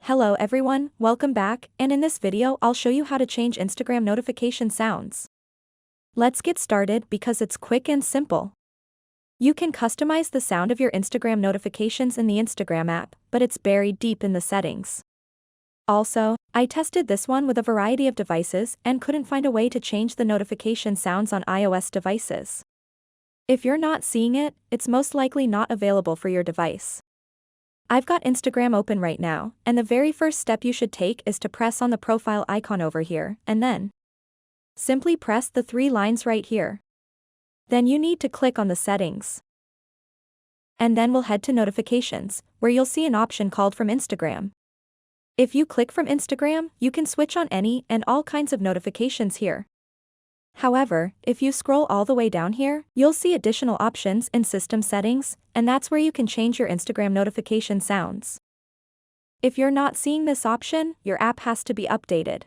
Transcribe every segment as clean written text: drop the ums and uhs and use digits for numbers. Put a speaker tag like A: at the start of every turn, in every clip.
A: Hello everyone, welcome back, and in this video I'll show you how to change Instagram notification sounds. Let's get started because it's quick and simple. You can customize the sound of your Instagram notifications in the Instagram app, but it's buried deep in the settings. Also, I tested this one with a variety of devices and couldn't find a way to change the notification sounds on iOS devices. If you're not seeing it, it's most likely not available for your device. I've got Instagram open right now, and the very first step you should take is to press on the profile icon over here, and then simply press the three lines right here. Then you need to click on the settings. And then we'll head to notifications, where you'll see an option called from Instagram. If you click from Instagram, you can switch on any and all kinds of notifications here. However, if you scroll all the way down here, you'll see additional options in system settings, and that's where you can change your Instagram notification sounds. If you're not seeing this option, your app has to be updated.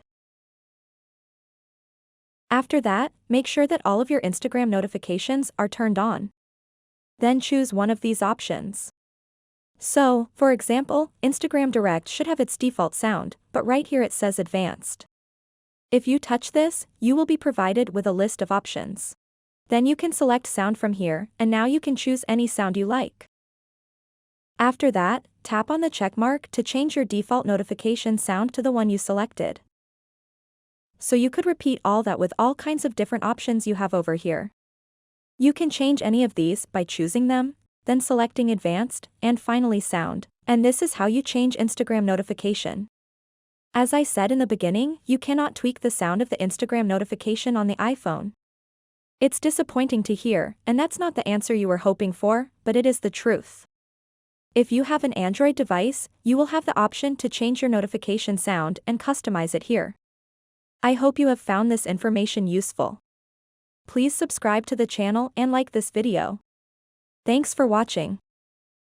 A: After that, make sure that all of your Instagram notifications are turned on. Then choose one of these options. So, for example, Instagram Direct should have its default sound, but right here it says Advanced. If you touch this, you will be provided with a list of options. Then you can select sound from here, and now you can choose any sound you like. After that, tap on the check mark to change your default notification sound to the one you selected. So you could repeat all that with all kinds of different options you have over here. You can change any of these by choosing them, then selecting Advanced, and finally Sound, and this is how you change Instagram notification. As I said in the beginning, you cannot tweak the sound of the Instagram notification on the iPhone. It's disappointing to hear, and that's not the answer you were hoping for, but it is the truth. If you have an Android device, you will have the option to change your notification sound and customize it here. I hope you have found this information useful. Please subscribe to the channel and like this video. Thanks for watching.